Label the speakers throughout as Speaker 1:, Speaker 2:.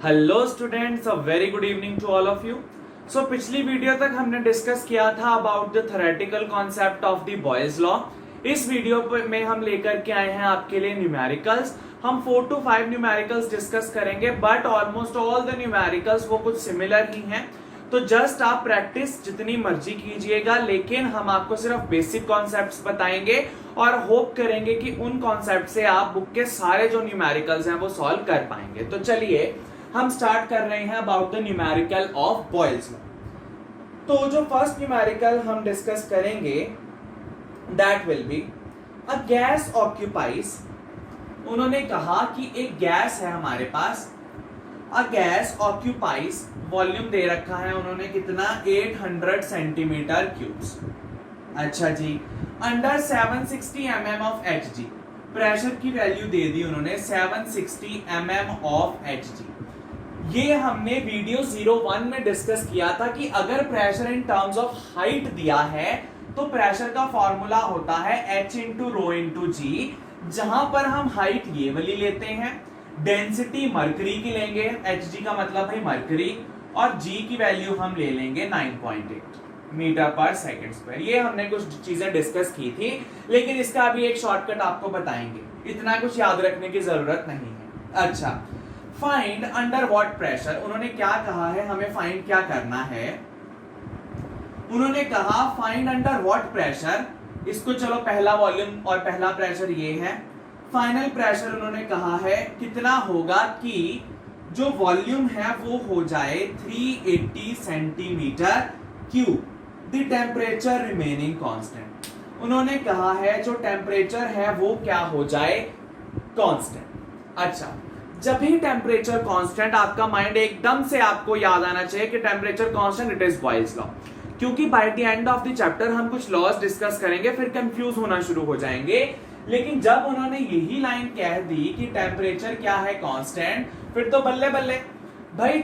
Speaker 1: Hello students, a very good evening to all of you. So पिछली video तक हमने discuss किया था about the theoretical concept of the Boyle's law. इस video में हम लेकर के आए हैं आपके लिए न्यूमेरिकल्स। हम 4 to 5 न्यूमेरिकल्स डिस्कस करेंगे, but almost all the numericals वो कुछ सिमिलर ही हैं। तो जस्ट आप प्रैक्टिस जितनी मर्जी कीजिएगा, लेकिन हम आपको सिर्फ बेसिक कॉन्सेप्ट्स बताएंगे और होप करेंगे कि उन कॉन्सेप्ट से आप बुक के सारे जो न्यूमेरिकल्स हैं वो सॉल्व कर पाएंगे। तो चलिए हम स्टार्ट कर रहे हैं about the numerical of Boyle's law. तो जो फर्स्ट न्यूमेरिकल हम डिस्कस करेंगे that will be a gas occupies. उन्होंने कहा कि एक गैस है हमारे पास, अ गैस ऑक्यूपाइज, वॉल्यूम दे रखा है उन्होंने कितना, 800 सेंटीमीटर क्यूब्स। अच्छा जी, under 760 mm of Hg, pressure की वैल्यू दे दी उन्होंने 760 mm ऑफ Hg। ये हमने वीडियो 01 में डिस्कस किया था कि अगर pressure in terms of height दिया है तो प्रेशर का फॉर्मूला होता है H इंटू रो इंटू जी, जहां पर हम हाइट ये वाली लेते हैं, डेंसिटी मरकरी की लेंगे, Hg का मतलब है मरकरी, और G की वैल्यू हम ले लेंगे 9.8 मीटर पर सेकेंड स्क्वायर। ये हमने कुछ चीजें डिस्कस की थी, लेकिन इसका अभी एक शॉर्टकट आपको बताएंगे, इतना कुछ याद रखने की जरूरत नहीं है। अच्छा, फाइंड अंडर व्हाट प्रेशर, उन्होंने क्या कहा है, हमें फाइंड क्या करना है। उन्होंने कहा फाइंड अंडर व्हाट प्रेशर, इसको चलो पहला वॉल्यूम और पहला प्रेशर ये है। फाइनल प्रेशर उन्होंने कहा है कितना होगा कि जो वॉल्यूम है वो हो जाए 380 centimetre cube, the temperature remaining constant. उन्होंने कहा है जो टेम्परेचर है वो क्या हो जाए, कांस्टेंट। अच्छा, जब भी टेम्परेचर कांस्टेंट, आपका माइंड एकदम से आपको याद आना चाहिए कि temperature constant it is Boyle's law, क्योंकि by the end of the chapter हम कुछ लॉज डिस्कस करेंगे, फिर कंफ्यूज होना शुरू हो जाएंगे। लेकिन जब उन्होंने यही लाइन कह दी कि टेम्परेचर क्या है, कांस्टेंट, फिर तो बल्ले बल्ले भाई।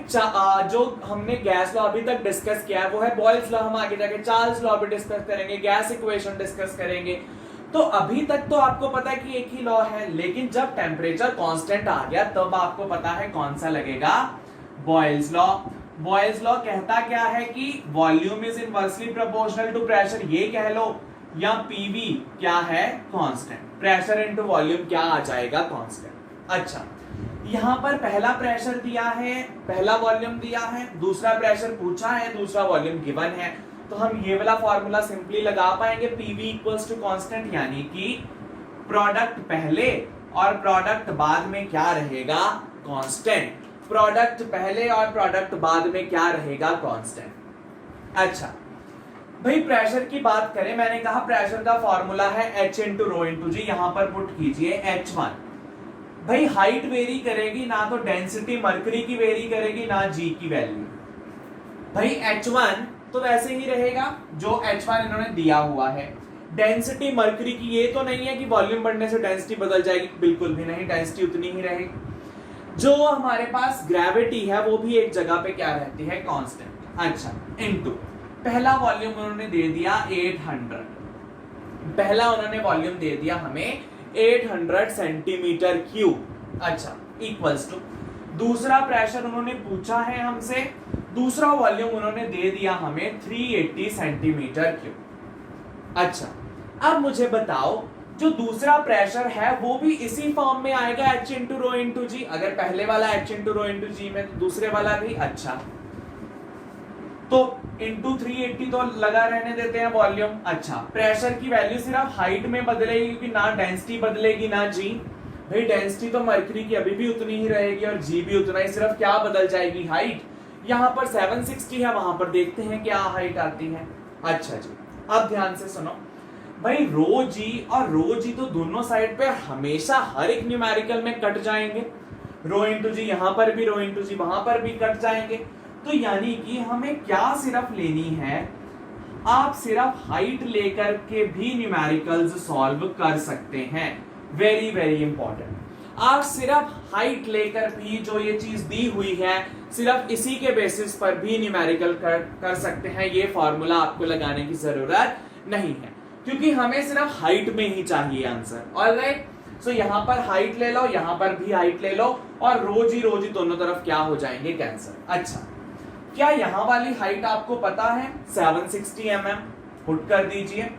Speaker 1: जो हमने गैस लॉ अभी तक डिस्कस किया है वो है बॉयल्स लॉ, हम आगे जाके चार्ल्स लॉ भी डिस्कस करेंगे, गैस इक्वेशन डिस्कस करेंगे। तो अभी तक तो आपको पता है कि एक ही लॉ है, लेकिन जब टेम्परेचर कांस्टेंट आ गया तब आपको पता है कौन सा लगेगा, बॉयल्स लॉ। बॉयल्स लॉ कहता क्या है कि volume is inversely proportional to pressure, ये कह लो, या पीवी क्या है, कांस्टेंट, प्रेशर इनटू वॉल्यूम क्या आ जाएगा, कांस्टेंट। अच्छा, यहां पर पहला प्रेशर दिया है, पहला वॉल्यूम दिया है, दूसरा प्रेशर पूछा है, दूसरा वॉल्यूम गिवन है, तो हम ये वाला फॉर्मूला सिंपली लगा पाएंगे, पीवी इक्वल्स टू कांस्टेंट, यानी कि प्रोडक्ट पहले और प्रोडक्ट बाद में क्या रहेगा, कांस्टेंट। प्रोडक्ट पहले और प्रोडक्ट बाद में क्या रहेगा, कांस्टेंट। अच्छा भाई, प्रेशर की बात करें, मैंने कहा प्रेशर का फॉर्मूला है H इंटू रो इंटू जी, यहां पर पुट कीजिए H1। भाई हाइट वेरी करेगी ना, तो डेंसिटी मरकरी की वेरी करेगी ना G की वैल्यू। भाई H1 तो वैसे ही रहेगा जो H1 इन्होंने दिया हुआ है। डेंसिटी मरकरी की ये तो नहीं है कि वॉल्यूम बढ़ने से डेंसिटी बदल जाएगी, बिल्कुल भी नहीं, डेंसिटी उतनी ही रहेगी। जो हमारे पास ग्रेविटी है वो भी एक जगह पे क्या रहती है, कांस्टेंट। अच्छा, इनटू पहला वॉल्यूम उन्होंने दे दिया 800, पहला उन्होंने वॉल्यूम दे दिया हमें 800 सेंटीमीटर क्यूब। अच्छा, इक्वल्स टू दूसरा प्रेशर उन्होंने पूछा है हमसे, दूसरा वॉल्यूम उन्होंने दे दिया हमें 380 सेंटीमीटर क्यूब। अच्छा, अब मुझे बताओ जो दूसरा प्रेशर है वो भी इसी फॉर्म में आएगा, H इंटू रो इंटू जी। अगर पहले वाला H इंटू रो इंटू जी में, तो दूसरे वाला भी। अच्छा, तो इंटू 380 तो लगा रहने देते हैं वॉल्यूम। अच्छा, प्रेशर की वैल्यू सिर्फ हाइट में बदलेगी, क्योंकि ना डेंसिटी बदलेगी ना जी। भाई डेंसिटी तो मरकरी की अभी भी उतनी ही रहेगी और जी भी उतना ही, सिर्फ क्या बदल जाएगी, हाइट। यहां पर 760 है, वहां पर देखते हैं क्या हाइट आती है। अच्छा जी, अब ध्यान से सुनो भाई, रो जी और रो जी तो दोनों साइड पे हमेशा हर एक न्यूमेरिकल में कट जाएंगे। रो इंटू जी यहां पर भी, रो इंटू जी वहां पर भी कट जाएंगे। तो यानी कि हमें क्या सिर्फ लेनी है, आप सिर्फ हाइट लेकर के भी न्यूमेरिकल्स सॉल्व कर सकते हैं। वेरी वेरी इंपॉर्टेंट, आप सिर्फ हाइट लेकर भी जो ये चीज दी हुई है, सिर्फ इसी के बेसिस पर भी न्यूमेरिकल कर सकते हैं। ये फॉर्मूला आपको लगाने की जरूरत नहीं है, क्योंकि हमें सिर्फ हाइट में ही चाहिए आंसर। ऑलराइट, सो यहाँ पर हाइट ले लो, यहाँ पर भी हाइट ले लो, और रोज ही दोनों तरफ क्या हो जाएंगे, कैंसिल। अच्छा, क्या यहाँ वाली हाइट आपको पता है 760 mm? पुट कर दीजिए,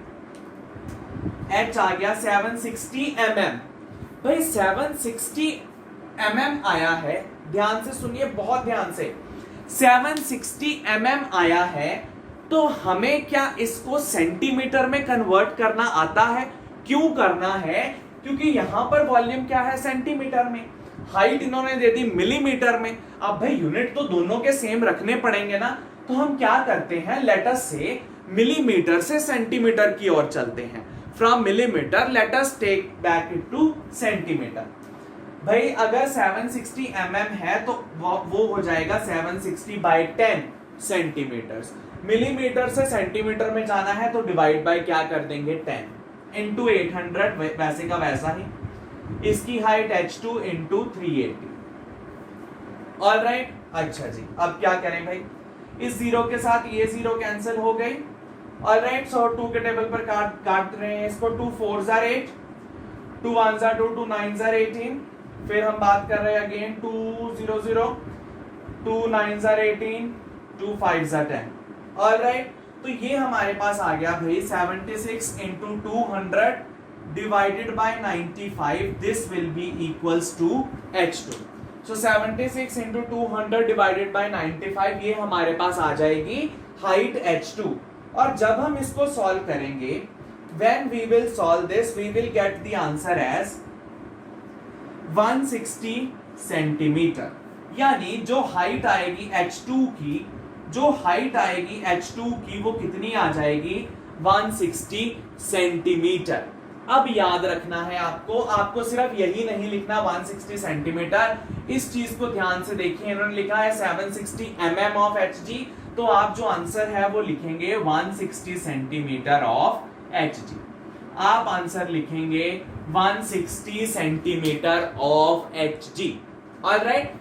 Speaker 1: h आ गया 760 mm। भाई 760 mm आया है, ध्यान से सुनिए, बहुत ध्यान से, 760 mm आया है, तो हमें क्या इसको सेंटीमीटर में कन्वर्ट करना आता है? क्यों करना है? क्योंकि यहां पर वॉल्यूम क्या है, सेंटीमीटर में, हाइट इन्होंने दे दी मिलीमीटर में। अब भाई यूनिट तो दोनों के सेम रखने पड़ेंगे ना, तो हम क्या करते हैं, लेट अस से मिलीमीटर से सेंटीमीटर की ओर चलते हैं। From millimetre let us take back it to centimetre. भाई अगर 760 mm है तो वो हो जाएगा 760 बाई 10 सेंटीमीटर्स। मिलीमीटर से सेंटीमीटर में जाना है तो डिवाइड बाय क्या कर देंगे, 10 इंटू 800, वैसे का वैसा ही। इसकी हाइट h2 इंटू 380। ऑलराइट, अच्छा जी, अब क्या करें भाई, इस जीरो के साथ ये जीरो कैंसिल हो गई। ऑलराइट, सो 2 के टेबल पर काट रहे हैं इसको, 2 4 जार 8, 2 1 जार 2, 2 9 जार 18। फिर हम बात कर रहे हैं अगेन 2 0 0, 2 9 जार 18, 2 5 जार 10। ऑलराइट, तो ये हमारे पास आ गया भाई 76 into 200 divided by 95, this will be equals to h2। So 76 into 200 divided by 95, ये हमारे पास आ जाएगी हाइट h2। और जब हम इसको सॉल्व करेंगे, when we will solve this, we will get the answer as 160 centimetre. यानी जो हाइट आएगी h2 की, जो हाइट आएगी h2 की, वो कितनी आ जाएगी, 160 सेंटीमीटर। अब याद रखना है आपको सिर्फ यही नहीं लिखना 160 सेंटीमीटर, इस चीज को ध्यान से देखिए, इन्होंने लिखा है 760 mm ऑफ hg, तो आप जो आंसर है वो लिखेंगे 160 सेंटीमीटर ऑफ hg। आप आंसर लिखेंगे 160 सेंटीमीटर ऑफ hg। ऑलराइट,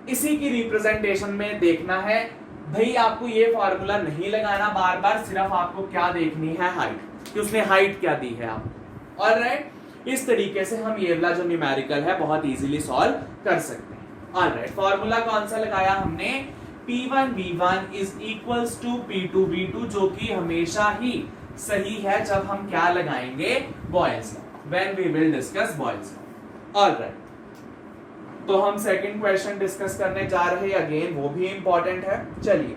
Speaker 1: इसी की रिप्रेजेंटेशन में देखना है भाई, आपको ये फॉर्मूला नहीं लगाना बार बार, सिर्फ आपको क्या देखनी है, हाइट, कि उसने हाइट क्या दी है आपको। ऑलराइट, इस तरीके से हम ये वाला जो न्यूमेरिकल है बहुत इजीली सॉल्व कर सकते हैं। ऑलराइट, फॉर्मूला कौन सा लगाया हमने, P1 V1 is equals to P2 V2, जो कि हमेशा ही सही है जब हम क्या लगाएंगे, Boyle's law, when we will discuss Boyle's law. Alright, तो हम सेकंड क्वेश्चन डिस्कस करने जा रहे हैं, अगेन वो भी इंपॉर्टेंट है। चलिए,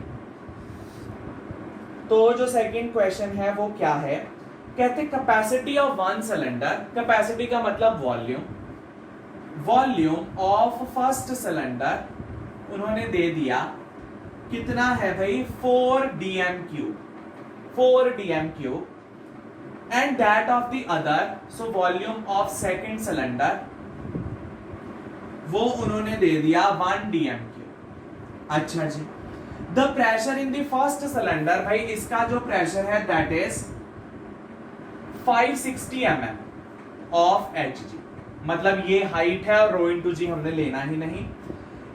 Speaker 1: तो जो सेकंड क्वेश्चन है वो क्या है, कहते capacity of one cylinder, capacity का मतलब volume, volume of first cylinder उन्होंने दे दिया, कितना है भाई, 4 dm cube, and that of the other, so volume of second cylinder वो उन्होंने दे दिया 1 dm क्यूब। अच्छा जी, the pressure in the first cylinder, भाई इसका जो प्रेशर है that is 560 mm of hg, मतलब ये हाइट है और रो इंटू जी हमने लेना ही नहीं।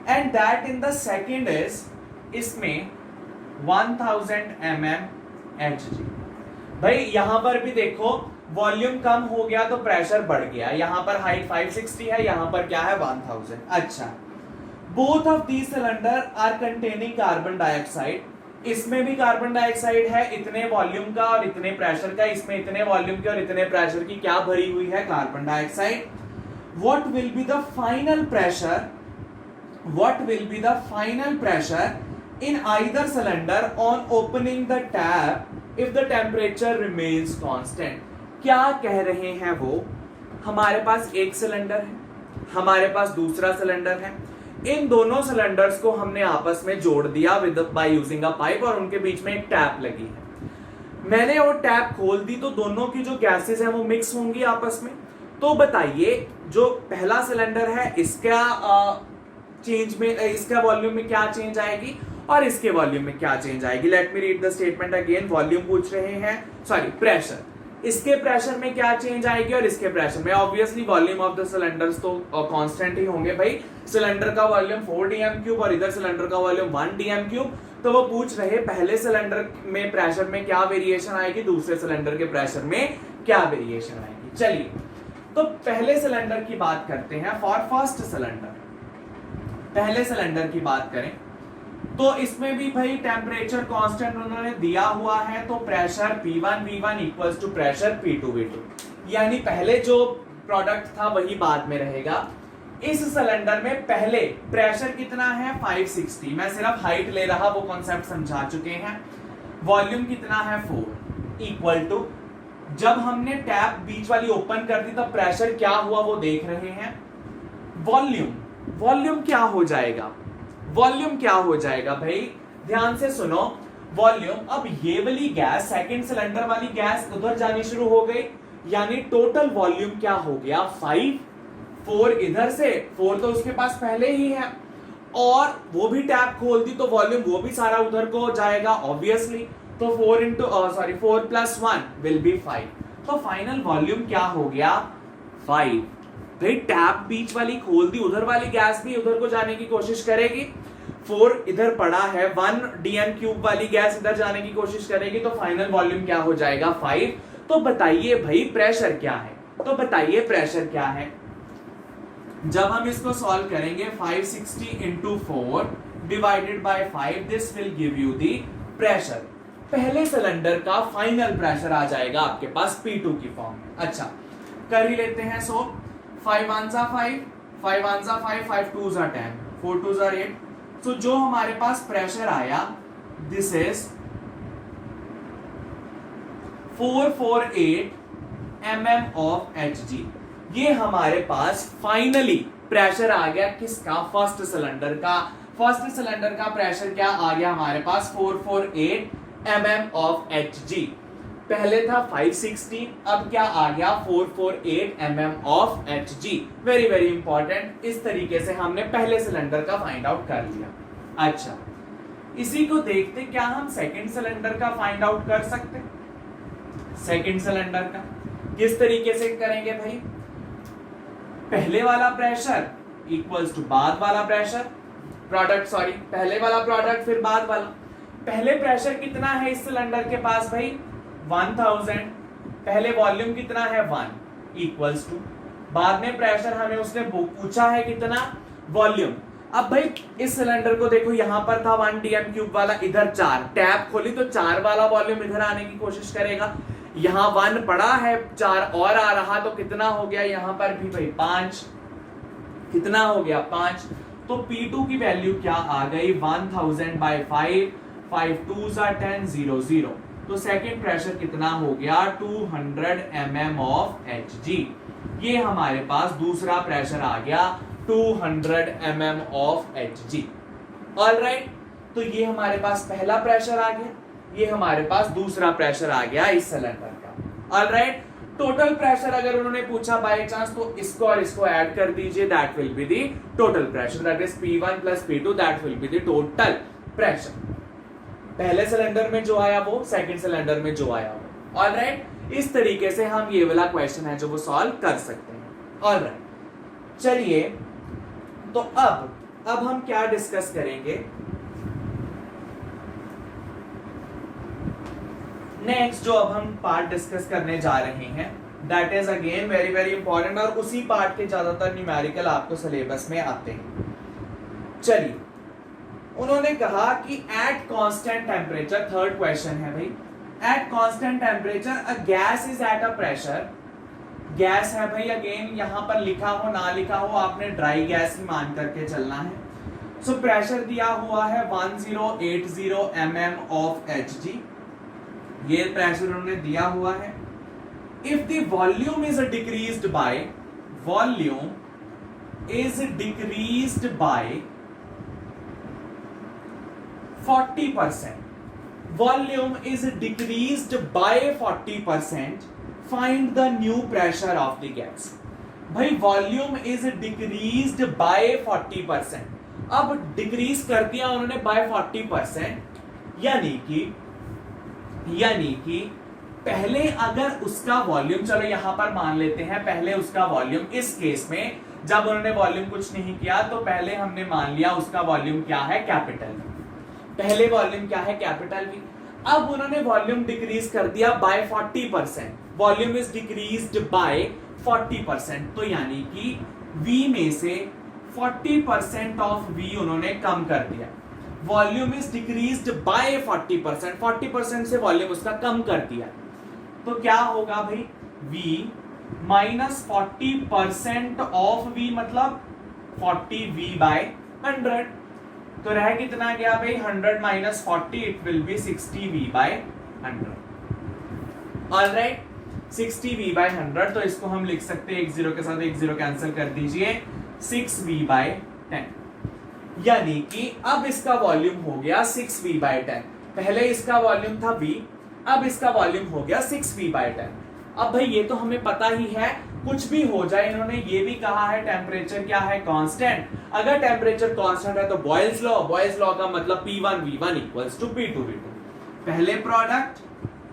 Speaker 1: And that in the second is, इसमें 1000 mm hg। भाई यहां पर भी देखो, वॉल्यूम कम हो गया तो प्रेशर बढ़ गया, यहां पर हाइट 560 है, यहां पर क्या है 1000। अच्छा, both of these cylinder are containing carbon dioxide, इसमें भी कार्बन डाइऑक्साइड है इतने वॉल्यूम का और इतने प्रेशर का, इसमें इतने वॉल्यूम की और इतने प्रेशर की क्या भरी हुई है, carbon dioxide. What will be the final pressure, what will be the final pressure in either cylinder on opening the tap if the temperature remains constant। क्या कह रहे हैं वो, हमारे पास एक सिलेंडर है, हमारे पास दूसरा सिलेंडर है, इन दोनों सिलेंडर्स को हमने आपस में जोड़ दिया with by using a pipe, और उनके बीच में एक टैप लगी है। मैंने वो टैप खोल दी तो दोनों की जो गैसेस हैं वो मिक्स होंगी आपस में। तो बताइए, जो पहला सिलेंडर है इसका चेंज में, इसका वॉल्यूम में क्या चेंज आएगी और इसके वॉल्यूम में क्या चेंज आएगी। Let me read the statement again, volume पूछ रहे हैं, सॉरी प्रेशर, इसके प्रेशर में क्या चेंज आएगी और इसके प्रेशर में, obviously volume of the cylinders तो कांस्टेंट ही होंगे भाई। सिलेंडर का वॉल्यूम 4 dm क्यूब और इधर सिलेंडर का वॉल्यूम 1 dm क्यूब, तो वो पूछ रहे पहले सिलेंडर में प्रेशर में क्या वेरिएशन आएगी, दूसरे सिलेंडर के प्रेशर में क्या वेरिएशन आएगी। चलिए, तो पहले सिलेंडर की बात करते हैं। फॉर फर्स्ट सिलेंडर, पहले सिलेंडर की बात करें तो इसमें भी भाई टेम्परेचर कांस्टेंट उन्होंने दिया हुआ है, तो pressure P1 V1 equals to pressure P2 V2, यानी पहले जो प्रोडक्ट था वही बाद में रहेगा। इस सिलेंडर में पहले प्रेशर कितना है 560, मैं सिर्फ हाइट ले रहा, वो कॉन्सेप्ट समझा चुके हैं। वॉल्यूम कितना है 4 इक्वल टू, जब हमने टैप बीच वाली ओपन कर दी तब प्रेशर क्या हुआ वो देख रहे हैं। वॉल्यूम क्या हो जाएगा, वॉल्यूम क्या हो जाएगा भाई, ध्यान से सुनो। वॉल्यूम, अब ये वाली गैस सेकंड सिलेंडर वाली गैस उधर जानी शुरू हो गई, यानी टोटल वॉल्यूम क्या हो गया 5, 4 इधर से, 4 तो उसके पास पहले ही है, और वो भी टैप खोल दी तो वॉल्यूम वो भी सारा उधर को जाएगा ऑब्वियसली। तो 4 प्लस 1 विल बी 5, तो फाइनल वॉल्यूम क्या हो गया 5। भाई टैप बीच वाली खोल दी, उधर वाली गैस भी उधर को जाने की कोशिश करेगी, 4 इधर पड़ा है, 1 DM क्यूब वाली गैस इधर जाने की कोशिश करेगी, तो फाइनल वॉल्यूम क्या हो जाएगा 5। तो बताइए भाई प्रेशर क्या है, तो बताइए प्रेशर क्या है। जब हम इसको सॉल्व करेंगे 560 into 4 divided by 5, this will give you the pressure. पहले सिलेंडर का फाइनल प्रेशर आ जाएगा आपके पास P2 की फॉर्म में। अच्छा कर ही लेते हैं। सो 5 1 5, 5 1 5, 5 2 10, 4 2 8। सो जो हमारे पास प्रेशर आया this is 448 mm of Hg। ये हमारे पास फाइनली प्रेशर आ गया किसका, फर्स्ट सिलेंडर का। फर्स्ट सिलेंडर का प्रेशर क्या आ गया हमारे पास 448 mm ऑफ Hg। पहले था 560, अब क्या आ गया 448 mm of Hg। Very very important, इस तरीके से हमने पहले सिलेंडर का फाइंड आउट कर लिया। अच्छा इसी को देखते क्या हम सेकंड सिलेंडर का फाइंड आउट कर सकते। सेकंड सिलेंडर का किस तरीके से करेंगे भाई, पहले वाला प्रेशर इक्वल्स टू बाद वाला प्रेशर, प्रोडक्ट सॉरी पहले वाला प्रोडक्ट फिर बाद वाला। पहले प्रेशर कितना है इस सिलेंडर के पास भाई 1000, पहले वॉल्यूम कितना है 1 इक्वल्स टू, बाद में प्रेशर हमें उसने पूछा है कितना वॉल्यूम। अब भाई इस सिलेंडर को देखो, यहां पर था 1 DM क्यूब वाला, इधर 4, टैप खोली तो 4 वाला वॉल्यूम इधर आने की कोशिश करेगा। यहां 1 पड़ा है, 4 और आ रहा तो कितना हो गया यहां पर भी भाई 5, कितना हो गया 5। तो P2 की वैल्यू क्या आ गई 1000 बाय 5, 5 2 10 0 0। तो सेकंड प्रेशर कितना हो गया 200 mm ऑफ Hg। ये हमारे पास दूसरा प्रेशर आ गया 200 mm ऑफ Hg। ऑलराइट, तो ये हमारे पास पहला प्रेशर आ गया, ये हमारे पास दूसरा प्रेशर आ गया इस सिलेंडर का। ऑलराइट, टोटल प्रेशर अगर उन्होंने पूछा बाय चांस तो इसको और इसको ऐड कर दीजिए, that will be the total pressure, that is P1 plus P2, that will be the total pressure. पहले सिलेंडर में जो आया वो, सेकंड सिलेंडर में जो आया वो। ऑलराइट, इस तरीके से हम ये वाला क्वेश्चन है जो वो सॉल्व कर सकते हैं। ऑलराइट, चलिए तो अब हम क्या डिस्कस करेंगे, नेक्स्ट जो अब हम पार्ट डिस्कस करने जा रहे हैं that is again very very important, और उसी पार्ट के ज्यादातर न्यूमेरिकल आपको सिलेबस में आते हैं। चलिए, उन्होंने कहा कि at constant temperature, third question है भाई, at constant temperature a gas is at a pressure, gas है भाई, अगेन यहां पर लिखा हो ना लिखा हो आपने ड्राई गैस ही मान करके चलना है। सो प्रेशर दिया हुआ है 1080 mm ऑफ Hg, ये प्रेशर उन्होंने दिया हुआ है। If the volume is decreased bye, volume is decreased by 40%, volume is decreased by 40%, find the new pressure of the gas। भाई volume is decreased by 40%, अब डिक्रीज कर दिया उन्होंने by 40%, यानी कि पहले अगर उसका वॉल्यूम, चलो यहां पर मान लेते हैं पहले उसका वॉल्यूम, इस केस में जब उन्होंने वॉल्यूम कुछ नहीं किया तो पहले हमने मान लिया उसका वॉल्यूम क्या है कैपिटल, पहले वॉल्यूम क्या है कैपिटल V। अब उन्होंने वॉल्यूम डिक्रीज कर दिया by 40%, volume is decreased by 40%, तो यानी कि V में से 40% ऑफ V उन्होंने कम कर दिया। वॉल्यूम इज डिक्रीज्ड बाय 40%, 40% से वॉल्यूम उसका कम कर दिया। तो क्या होगा भाई, V माइनस 40% ऑफ V मतलब 40V बाय 100। तो रह कितना गया भाई, 100 minus 40, it will be 60V by 100। Alright, 60V by 100, तो इसको हम लिख सकते हैं, एक जीरो के साथ एक जीरो कैंसिल कर दीजिए, 6V बाय 10। यानी कि अब इसका वॉल्यूम हो गया 6V बाय 10। पहले इसका वॉल्यूम था V, अब इसका वॉल्यूम हो गया 6V बाय 10। अब भाई ये तो हमें पता ही है, कुछ भी हो जाए, इन्होंने ये भी कहा है टेम्परेचर क्या है, कांस्टेंट। अगर टेम्परेचर कांस्टेंट है तो बॉयल्स लॉ का मतलब P1V1 इक्वल्स टू P2V2। पहले प्रोडक्ट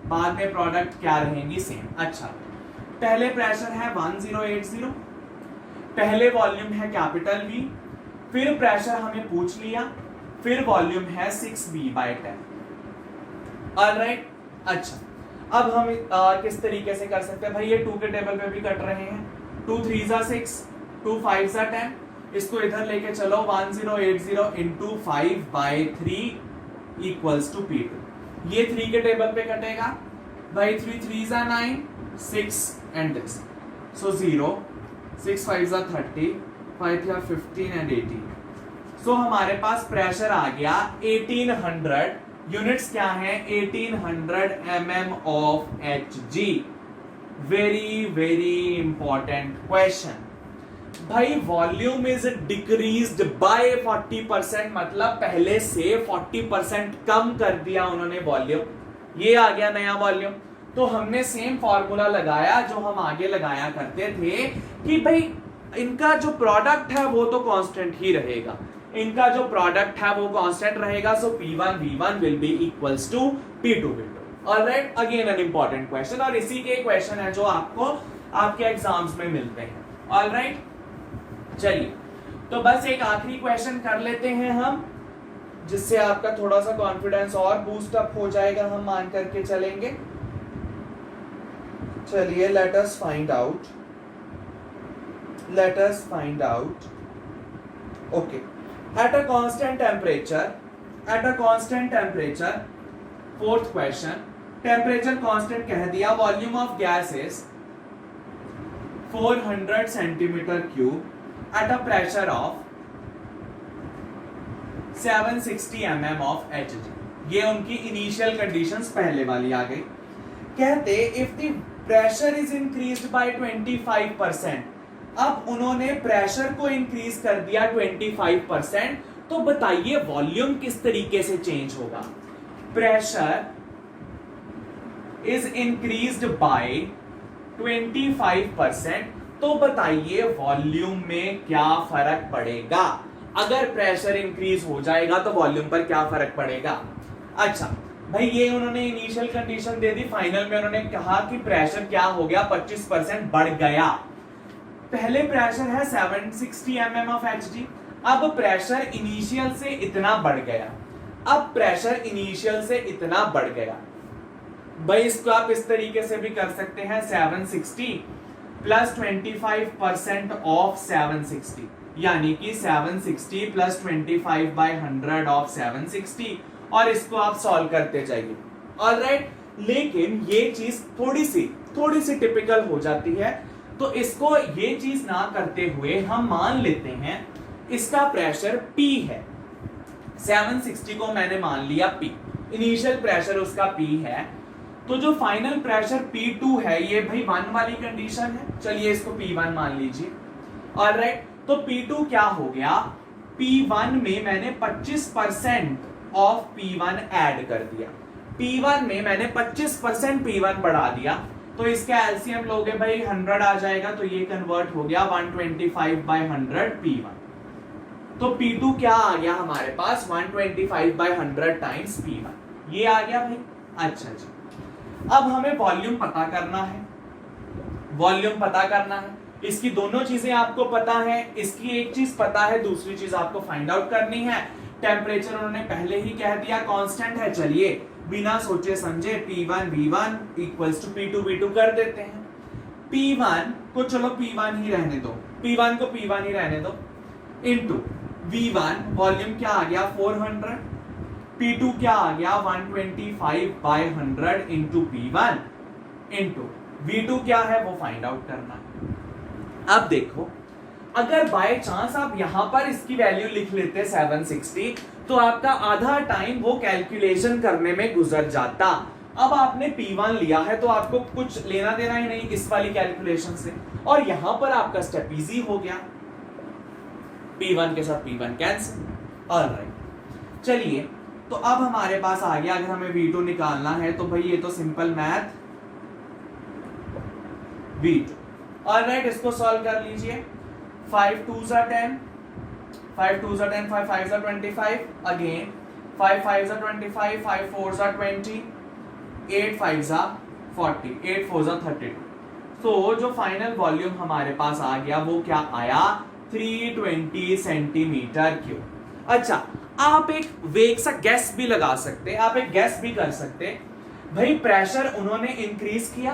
Speaker 1: बाद में प्रोडक्ट क्या रहेंगी, सेम। अच्छा, पहले प्रेशर है 1080, पहले वॉल्यूम है कैपिटल V, फिर प्रेशर हमें पूछ लिया, फिर वॉल्यूम है 6V बाय 10। ऑलराइट, अच्छा अब हम किस तरीके से कर सकते हैं भाई, ये 2 के टेबल पे भी कट रहे हैं, 2 3 जा 6, 2 5 जा 10, इसको इधर लेके चलो, 1080 into 5 bye 3 equals to P2। ये 3 के टेबल पे कटेगा भाई, 3 3 जा 9, 6 एंड दिस, सो 0, 6 5 जा 30, 5 या 15 एंड 18। सो हमारे पास प्रेशर आ गया 1800, यूनिट्स क्या है, 1800 mm of Hg। Very very important question भाई, वॉल्यूम इज डिक्रीज्ड बाय 40%, मतलब पहले से 40% कम कर दिया उन्होंने वॉल्यूम, ये आ गया नया वॉल्यूम। तो हमने सेम फॉर्मूला लगाया जो हम आगे लगाया करते थे कि भाई इनका जो प्रोडक्ट है वो तो कांस्टेंट ही रहेगा, इनका जो प्रोडक्ट है वो कांस्टेंट रहेगा, so P1V1 will be equals to P2V2। Alright, again an important question, और इसी के क्वेश्चन है जो आपको आपके एग्जाम्स में मिलते हैं। ऑलराइट, चलिए तो बस एक आखिरी क्वेश्चन कर लेते हैं हम, जिससे आपका थोड़ा सा कॉन्फिडेंस और बूस्ट अप हो जाएगा, हम मान करके चलेंगे। चलिए, let us find out. Okay, at a constant temperature, fourth question, temperature constant कह दिया, volume of gas is 400 centimeter cube at a pressure of 760 mm of Hg। ये उनकी initial conditions पहले वाली आ गई। कहते if the pressure is increased by 25%, अब उन्होंने प्रेशर को इंक्रीज कर दिया 25%, तो बताइए वॉल्यूम किस तरीके से चेंज होगा। प्रेशर इज इंक्रीज्ड बाय 25%, तो बताइए वॉल्यूम में क्या फर्क पड़ेगा। अगर प्रेशर इंक्रीज हो जाएगा तो वॉल्यूम पर क्या फर्क पड़ेगा। अच्छा भाई, ये उन्होंने इनिशियल कंडीशन दे दी, फाइनल में उन्होंने कहा कि प्रेशर क्या हो गया, 25% बढ़ गया। पहले प्रेशर है 760 mm ऑफ Hg, अब प्रेशर इनिशियल से इतना बढ़ गया, भाई इसको आप इस तरीके से भी कर सकते हैं, 760 प्लस 25% ऑफ 760, यानी कि 760 प्लस 25 बाय 100 ऑफ 760, और इसको आप सॉल्व करते जाइए। ऑलराइट, लेकिन ये चीज थोड़ी सी टिपिकल हो जाती है, तो इसको ये चीज ना करते हुए हम मान लेते हैं इसका प्रेशर P है, 760 को मैंने मान लिया P, इनिशियल प्रेशर उसका P है, तो जो फाइनल प्रेशर P2 है ये भाई 1 वाली कंडीशन है, चलिए इसको P1 मान लीजिए। ऑलराइट, तो P2 क्या हो गया, P1 में मैंने 25% ऑफ P1 ऐड कर दिया, P1 में मैंने 25% P1 बढ़ा दिया, तो इसका एलसीएम लोगे भाई 100 आ जाएगा, तो ये कन्वर्ट हो गया 125 बाय 100 P1। तो P2 क्या आ गया हमारे पास, 125 बाय 100 टाइम्स P1, ये आ गया भाई। अच्छा जी, अब हमें वॉल्यूम पता करना है, इसकी दोनों चीजें आपको पता है, इसकी एक चीज पता है, दूसरी चीज आपको फाइंड आउट करनी है। टेम्परेचर उन्होंने पहले ही कह दिया कांस्टेंट है, चलिए बिना सोचे समझे P1V1 इक्वल्स टू P2V2 कर देते हैं। P1 को चलो P1 ही रहने दो, P1 को P1 ही रहने दो, इनटू V1 वॉल्यूम क्या आ गया 400, P2 क्या आ गया 125/100 इंटू P1 इंटू V2 क्या है वो फाइंड आउट करना है। अब देखो, अगर बाय चांस आप यहां पर इसकी वैल्यू लिख लेते 760 तो आपका आधा टाइम वो कैलकुलेशन करने में गुजर जाता। अब आपने P1 लिया है तो आपको कुछ लेना देना ही नहीं इस वाली कैलकुलेशन से, और यहां पर आपका स्टेप इजी हो गया, P1 के साथ P1 कैंसिल। ऑलराइट, चलिए तो अब हमारे पास आ गया, अगर हमें V2 निकालना है तो भाई ये तो सिंपल मैथ V2। ऑलराइट, इसको सॉल्व कर लीजिए। 5 2s are 10, 5 2s are 10, 5 5s are 25, again 5 5s are 25, 5 4s are 20, 8 5s are 40, 8 4s are 32। तो जो फाइनल वॉल्यूम हमारे पास आ गया वो क्या आया 320 सेंटीमीटर क्यूब। अच्छा, आप एक वेग सा गैस भी लगा सकते, आप एक गैस भी कर सकते, भाई प्रेशर उन्होंने इंक्रीज किया,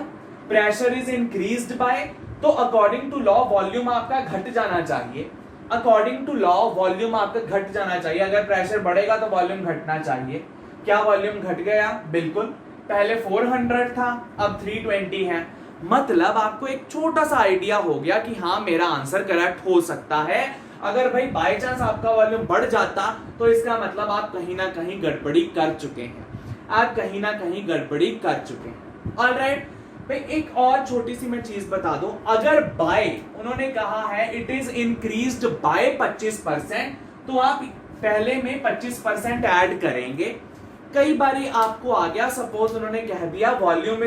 Speaker 1: प्रेशर इज इंक्रीज्ड बाय, तो अकॉर्डिंग टू लॉ वॉल्यूम आपका घट जाना चाहिए, अकॉर्डिंग टू लॉ वॉल्यूम आपका घट जाना चाहिए। अगर प्रेशर बढ़ेगा तो वॉल्यूम घटना चाहिए। क्या वॉल्यूम घट गया? बिल्कुल, पहले 400 था अब 320 है। मतलब आपको एक छोटा सा आइडिया हो गया कि हाँ मेरा आंसर करेक्ट हो सकता है। अगर भाई बाय चांस आपका वॉल्यूम बढ़ जाता तो इसका मतलब आप कहीं ना कहीं गड़बड़ी कर चुके हैं, आप कहीं ना कहीं गड़बड़ी कर चुके हैं। ऑलराइट भाई, एक और छोटी सी मैं चीज बता दूं, अगर बाय उन्होंने कहा है इट इज इंक्रीज्ड बाय 25%, तो आप पहले में 25% ऐड करेंगे। कई बारी आपको आ गया, सपोज उन्होंने कह दिया volume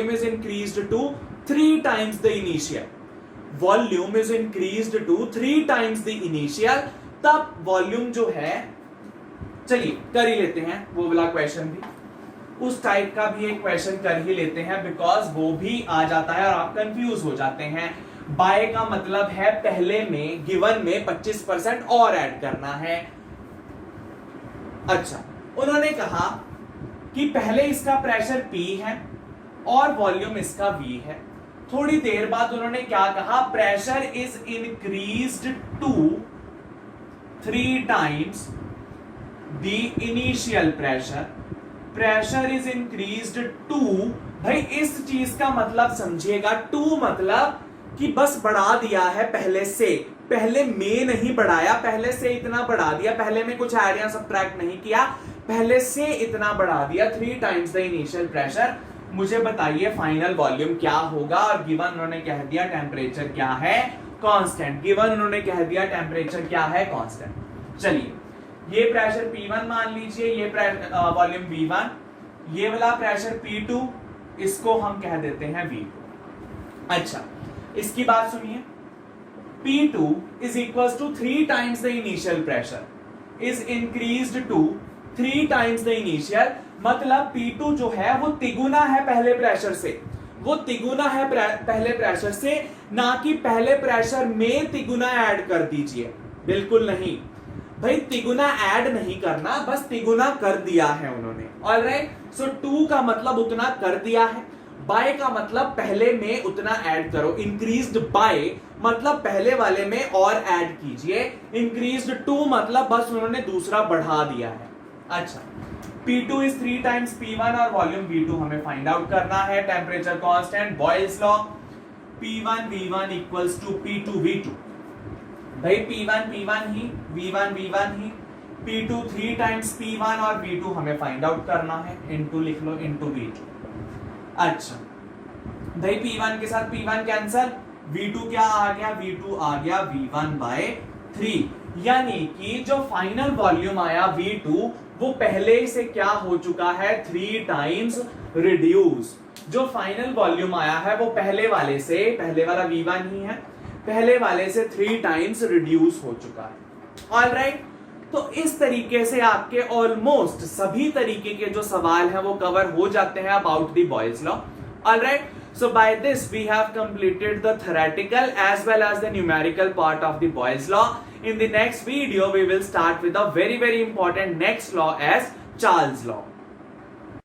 Speaker 1: is increased to 3 times the initial, volume is increased to 3 times the initial, तब वॉल्यूम जो है, चलिए कर ही लेते हैं वो वाला क्वेश्चन भी, उस टाइप का भी एक क्वेश्चन कर ही लेते हैं, बिकॉज वो भी आ जाता है और आप कंफ्यूज हो जाते हैं। बाय का मतलब है पहले में गिवन में 25% और ऐड करना है। अच्छा, उन्होंने कहा कि पहले इसका प्रेशर P है और वॉल्यूम इसका V है। थोड़ी देर बाद उन्होंने क्या कहा, pressure is increased to 3 times the initial pressure, pressure is increased to, भाई इस चीज का मतलब समझिएगा, टू मतलब कि बस बढ़ा दिया है पहले से, पहले में नहीं बढ़ाया, पहले से इतना बढ़ा दिया, पहले में कुछ ऐड या सब्ट्रैक्ट नहीं किया, पहले से इतना बढ़ा दिया, 3 times द इनिशियल प्रेशर। मुझे बताइए फाइनल वॉल्यूम क्या होगा, और गिवन उन्होंने कह दिया टेम्परेचर क्या है, कांस्टेंट। गिवन उन्होंने कह दिया टेम्परेचर क्या है, कांस्टेंट। चलिए ये प्रेशर P1 मान लीजिए, ये वॉल्यूम V1, ये वाला प्रेशर P2, इसको हम कह देते हैं V2। अच्छा, इसकी बात सुनिए, P2 is equals to 3 times the initial pressure is increased to 3 times the initial, मतलब P2 जो है वो तिगुना है पहले प्रेशर से, वो तिगुना है पहले प्रेशर से, ना कि पहले प्रेशर में तिगुना ऐड कर दीजिए, बिल्कुल नहीं भाई, तिगुना ऐड नहीं करना, बस तिगुना कर दिया है उन्होंने। ऑलराइट, सो 2 का मतलब उतना कर दिया है, बाय का मतलब पहले में उतना ऐड करो, इंक्रीज्ड बाय मतलब पहले वाले में और ऐड कीजिए, इंक्रीज्ड टू मतलब बस उन्होंने दूसरा बढ़ा दिया है। अच्छा, P2 is 3 times P1 और वॉल्यूम V2 हमें फाइंड आउट करना है, temperature constant, Boyle's law, P1 V1 equals to P2 V2, भाई P1 P1 ही, V1 V1 ही, P2 3 times P1 और V2 हमें फाइंड आउट करना है, इनटू लिख लो, इनटू V2। अच्छा भाई, P1 के साथ P1 कैंसल, V2 क्या आ गया, V2 आ गया V1 by 3, यानी कि जो फाइनल वॉल्यूम आया V2 वो पहले से क्या हो चुका है, 3 times रिड्यूस। जो फाइनल वॉल्यूम आया है वो पहले वाले से, पहले वाला V1 ही है, पहले वाले से 3 times रिड्यूस हो चुका है। ऑलराइट, तो इस तरीके से आपके ऑलमोस्ट सभी तरीके के जो सवाल हैं वो कवर हो जाते हैं about the boils law. Alright, so by this we have completed the theoretical as well as the numerical part of the Boyle's law. In the next video we will start with a very important next law as Charles' law.